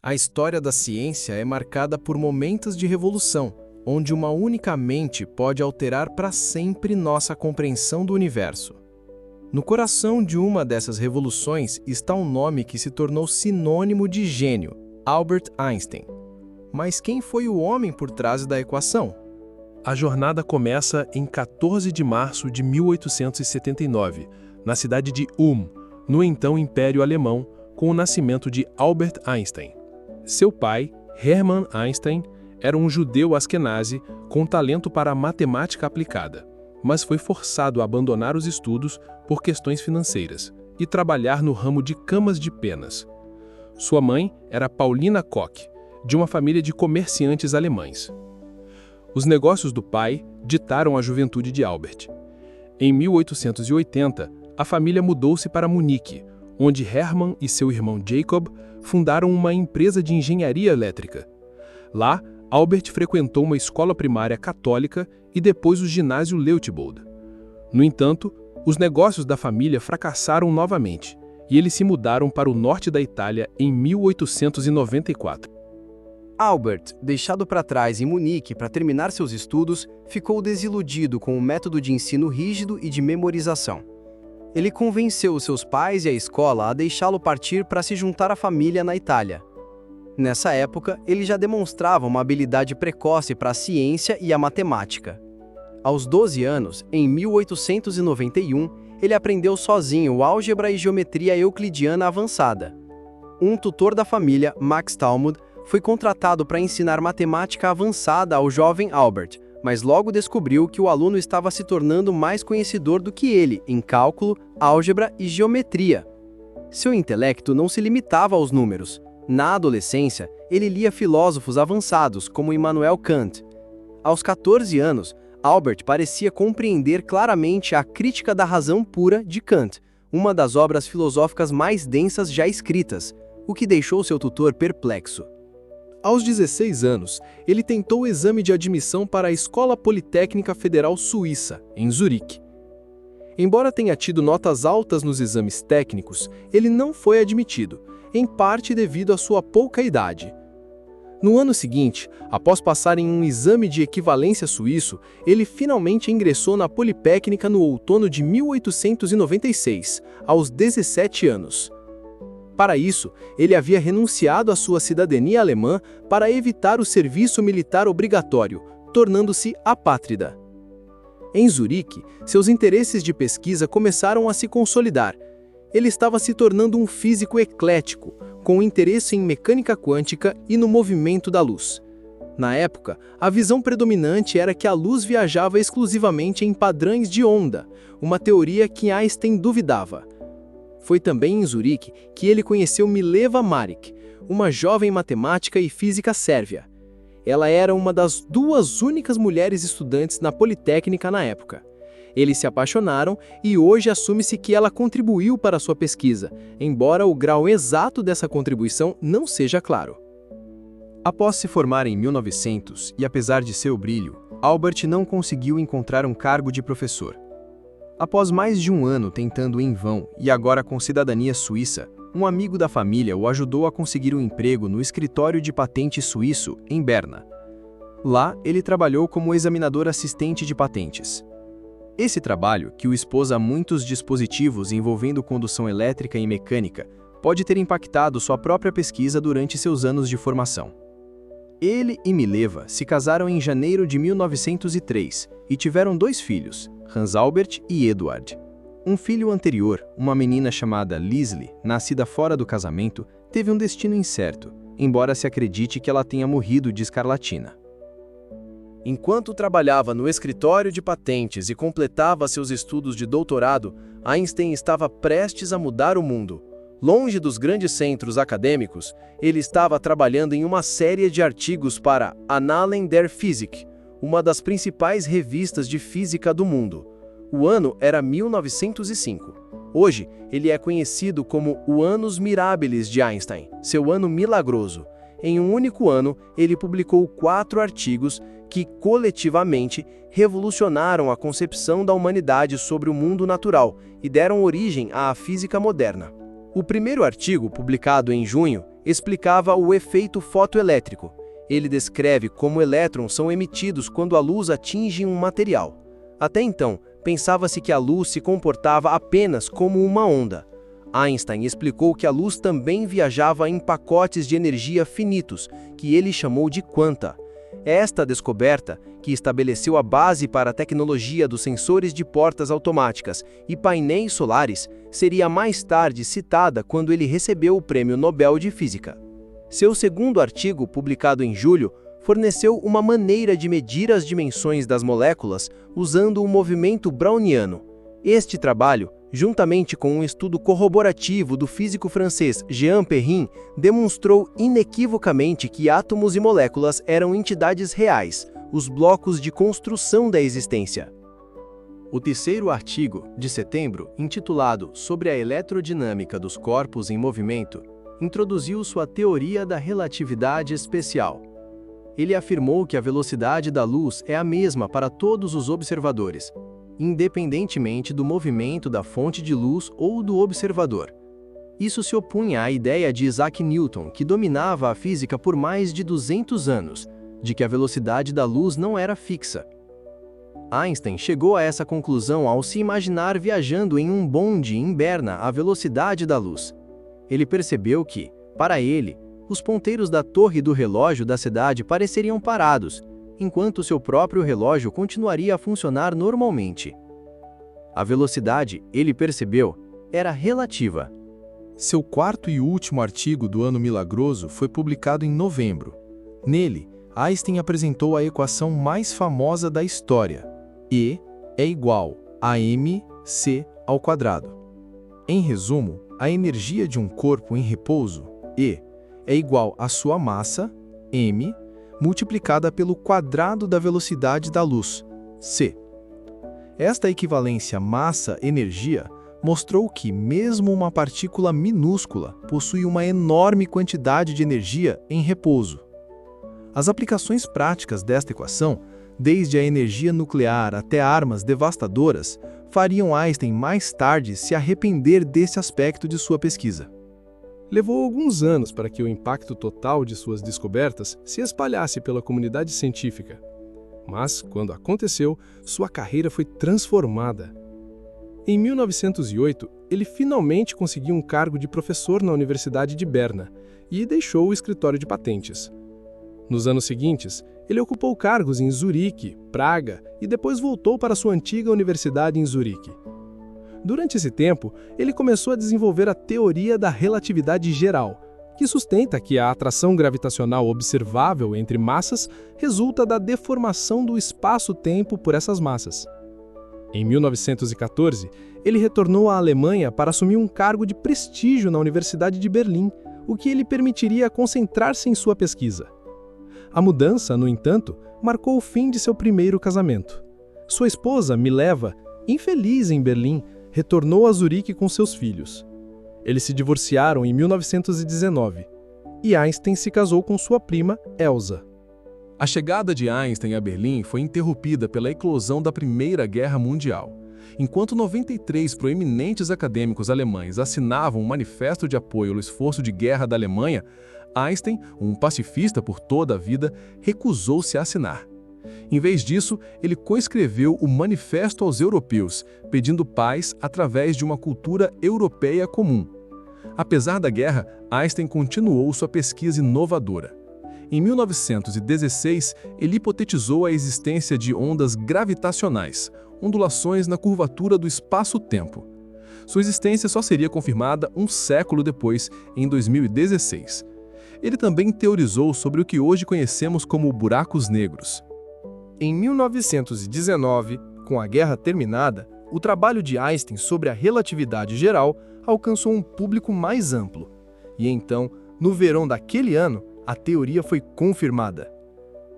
A história da ciência é marcada por momentos de revolução, onde uma única mente pode alterar para sempre nossa compreensão do universo. No coração de uma dessas revoluções está um nome que se tornou sinônimo de gênio, Albert Einstein. Mas quem foi o homem por trás da equação? A jornada começa em 14 de março de 1879, na cidade de Ulm, no então Império Alemão, com o nascimento de Albert Einstein. Seu pai, Hermann Einstein, era um judeu askenazi com talento para a matemática aplicada, mas foi forçado a abandonar os estudos por questões financeiras e trabalhar no ramo de camas de penas. Sua mãe era Paulina Koch, de uma família de comerciantes alemães. Os negócios do pai ditaram a juventude de Albert. Em 1880, a família mudou-se para Munique, onde Hermann e seu irmão Jacob fundaram uma empresa de engenharia elétrica. Lá, Albert frequentou uma escola primária católica e depois o ginásio Leutbold. No entanto, os negócios da família fracassaram novamente, e eles se mudaram para o norte da Itália em 1894. Albert, deixado para trás em Munique para terminar seus estudos, ficou desiludido com o método de ensino rígido e de memorização. Ele convenceu seus pais e a escola a deixá-lo partir para se juntar à família na Itália. Nessa época, ele já demonstrava uma habilidade precoce para a ciência e a matemática. Aos 12 anos, em 1891, ele aprendeu sozinho álgebra e geometria euclidiana avançada. Um tutor da família, Max Talmud, foi contratado para ensinar matemática avançada ao jovem Albert, mas logo descobriu que o aluno estava se tornando mais conhecedor do que ele em cálculo, álgebra e geometria. Seu intelecto não se limitava aos números. Na adolescência, ele lia filósofos avançados como Immanuel Kant. Aos 14 anos, Albert parecia compreender claramente a Crítica da Razão Pura de Kant, uma das obras filosóficas mais densas já escritas, o que deixou seu tutor perplexo. Aos 16 anos, ele tentou o exame de admissão para a Escola Politécnica Federal Suíça, em Zurique. Embora tenha tido notas altas nos exames técnicos, ele não foi admitido, em parte devido à sua pouca idade. No ano seguinte, após passar em um exame de equivalência suíço, ele finalmente ingressou na Politécnica no outono de 1896, aos 17 anos. Para isso, ele havia renunciado à sua cidadania alemã para evitar o serviço militar obrigatório, tornando-se apátrida. Em Zurique, seus interesses de pesquisa começaram a se consolidar. Ele estava se tornando um físico eclético, com interesse em mecânica quântica e no movimento da luz. Na época, a visão predominante era que a luz viajava exclusivamente em padrões de onda, uma teoria que Einstein duvidava. Foi também em Zurique que ele conheceu Mileva Marić, uma jovem matemática e física sérvia. Ela era uma das duas únicas mulheres estudantes na Politécnica na época. Eles se apaixonaram e hoje assume-se que ela contribuiu para sua pesquisa, embora o grau exato dessa contribuição não seja claro. Após se formar em 1900 e apesar de seu brilho, Albert não conseguiu encontrar um cargo de professor. Após mais de um ano tentando em vão e agora com cidadania suíça, um amigo da família o ajudou a conseguir um emprego no escritório de patentes suíço, em Berna. Lá, ele trabalhou como examinador assistente de patentes. Esse trabalho, que o expôs a muitos dispositivos envolvendo condução elétrica e mecânica, pode ter impactado sua própria pesquisa durante seus anos de formação. Ele e Mileva se casaram em janeiro de 1903 e tiveram 2 filhos, Hans Albert e Eduard. Um filho anterior, uma menina chamada Leslie, nascida fora do casamento, teve um destino incerto, embora se acredite que ela tenha morrido de escarlatina. Enquanto trabalhava no escritório de patentes e completava seus estudos de doutorado, Einstein estava prestes a mudar o mundo. Longe dos grandes centros acadêmicos, ele estava trabalhando em uma série de artigos para Annalen der Physik, uma das principais revistas de física do mundo. O ano era 1905. Hoje, ele é conhecido como o Annus Mirabilis de Einstein, seu ano milagroso. Em um único ano, ele publicou 4 artigos que, coletivamente, revolucionaram a concepção da humanidade sobre o mundo natural e deram origem à física moderna. O primeiro artigo, publicado em junho, explicava o efeito fotoelétrico. Ele descreve como elétrons são emitidos quando a luz atinge um material. Até então, pensava-se que a luz se comportava apenas como uma onda. Einstein explicou que a luz também viajava em pacotes de energia finitos, que ele chamou de quanta. Esta descoberta, que estabeleceu a base para a tecnologia dos sensores de portas automáticas e painéis solares, seria mais tarde citada quando ele recebeu o Prêmio Nobel de Física. Seu segundo artigo, publicado em julho, forneceu uma maneira de medir as dimensões das moléculas usando o movimento browniano. Este trabalho, juntamente com um estudo corroborativo do físico francês Jean Perrin, demonstrou inequivocamente que átomos e moléculas eram entidades reais, os blocos de construção da existência. O terceiro artigo, de setembro, intitulado Sobre a eletrodinâmica dos corpos em movimento, introduziu sua teoria da relatividade especial. Ele afirmou que a velocidade da luz é a mesma para todos os observadores, independentemente do movimento da fonte de luz ou do observador. Isso se opunha à ideia de Isaac Newton, que dominava a física por mais de 200 anos, de que a velocidade da luz não era fixa. Einstein chegou a essa conclusão ao se imaginar viajando em um bonde em Berna à velocidade da luz. Ele percebeu que, para ele, os ponteiros da torre do relógio da cidade pareceriam parados, enquanto seu próprio relógio continuaria a funcionar normalmente. A velocidade, ele percebeu, era relativa. Seu quarto e último artigo do Ano Milagroso foi publicado em novembro. Nele, Einstein apresentou a equação mais famosa da história. E é igual a mc ao quadrado. Em resumo, a energia de um corpo em repouso, E, é igual à sua massa, m, multiplicada pelo quadrado da velocidade da luz, c. Esta equivalência massa-energia mostrou que mesmo uma partícula minúscula possui uma enorme quantidade de energia em repouso. As aplicações práticas desta equação, desde a energia nuclear até armas devastadoras, fariam Einstein mais tarde se arrepender desse aspecto de sua pesquisa. Levou alguns anos para que o impacto total de suas descobertas se espalhasse pela comunidade científica. Mas, quando aconteceu, sua carreira foi transformada. Em 1908, ele finalmente conseguiu um cargo de professor na Universidade de Berna e deixou o escritório de patentes. Nos anos seguintes, ele ocupou cargos em Zurique, Praga e depois voltou para sua antiga universidade em Zurique. Durante esse tempo, ele começou a desenvolver a teoria da relatividade geral, que sustenta que a atração gravitacional observável entre massas resulta da deformação do espaço-tempo por essas massas. Em 1914, ele retornou à Alemanha para assumir um cargo de prestígio na Universidade de Berlim, o que lhe permitiria concentrar-se em sua pesquisa. A mudança, no entanto, marcou o fim de seu primeiro casamento. Sua esposa, Mileva, infeliz em Berlim, retornou a Zurique com seus filhos. Eles se divorciaram em 1919 e Einstein se casou com sua prima, Elsa. A chegada de Einstein a Berlim foi interrompida pela eclosão da Primeira Guerra Mundial. Enquanto 93 proeminentes acadêmicos alemães assinavam um manifesto de apoio ao esforço de guerra da Alemanha, Einstein, um pacifista por toda a vida, recusou-se a assinar. Em vez disso, ele coescreveu o Manifesto aos Europeus, pedindo paz através de uma cultura europeia comum. Apesar da guerra, Einstein continuou sua pesquisa inovadora. Em 1916, ele hipotetizou a existência de ondas gravitacionais, ondulações na curvatura do espaço-tempo. Sua existência só seria confirmada um século depois, em 2016. Ele também teorizou sobre o que hoje conhecemos como buracos negros. Em 1919, com a guerra terminada, o trabalho de Einstein sobre a relatividade geral alcançou um público mais amplo. E então, no verão daquele ano, a teoria foi confirmada.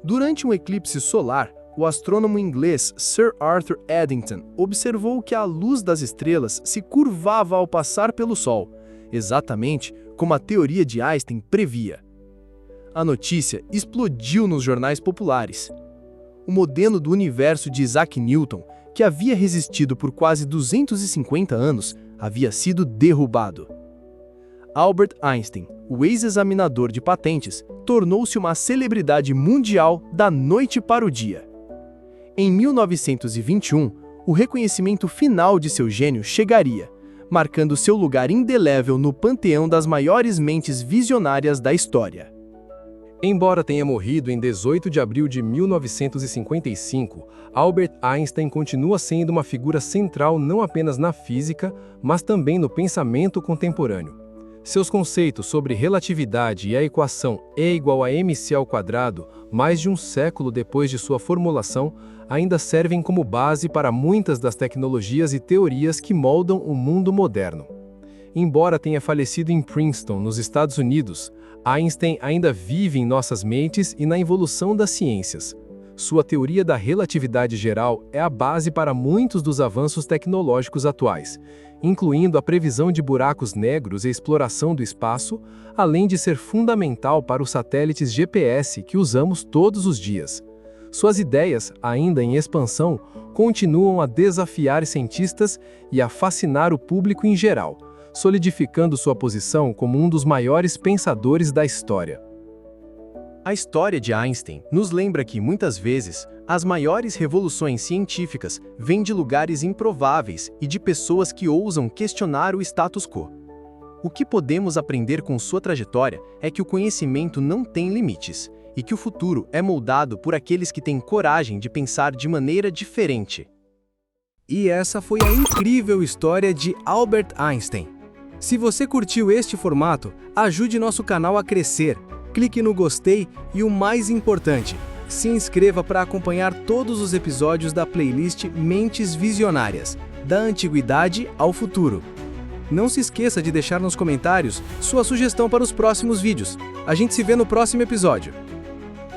Durante um eclipse solar, o astrônomo inglês Sir Arthur Eddington observou que a luz das estrelas se curvava ao passar pelo Sol, exatamente como a teoria de Einstein previa. A notícia explodiu nos jornais populares. O modelo do universo de Isaac Newton, que havia resistido por quase 250 anos, havia sido derrubado. Albert Einstein, o ex-examinador de patentes, tornou-se uma celebridade mundial da noite para o dia. Em 1921, o reconhecimento final de seu gênio chegaria, marcando seu lugar indelével no panteão das maiores mentes visionárias da história. Embora tenha morrido em 18 de abril de 1955, Albert Einstein continua sendo uma figura central não apenas na física, mas também no pensamento contemporâneo. Seus conceitos sobre relatividade e a equação E igual a mc², mais de um século depois de sua formulação, ainda servem como base para muitas das tecnologias e teorias que moldam o mundo moderno. Embora tenha falecido em Princeton, nos Estados Unidos, Einstein ainda vive em nossas mentes e na evolução das ciências. Sua teoria da relatividade geral é a base para muitos dos avanços tecnológicos atuais, incluindo a previsão de buracos negros e exploração do espaço, além de ser fundamental para os satélites GPS que usamos todos os dias. Suas ideias, ainda em expansão, continuam a desafiar cientistas e a fascinar o público em geral, solidificando sua posição como um dos maiores pensadores da história. A história de Einstein nos lembra que, muitas vezes, as maiores revoluções científicas vêm de lugares improváveis e de pessoas que ousam questionar o status quo. O que podemos aprender com sua trajetória é que o conhecimento não tem limites e que o futuro é moldado por aqueles que têm coragem de pensar de maneira diferente. E essa foi a incrível história de Albert Einstein. Se você curtiu este formato, ajude nosso canal a crescer. Clique no gostei e o mais importante, se inscreva para acompanhar todos os episódios da playlist Mentes Visionárias, da Antiguidade ao Futuro. Não se esqueça de deixar nos comentários sua sugestão para os próximos vídeos. A gente se vê no próximo episódio.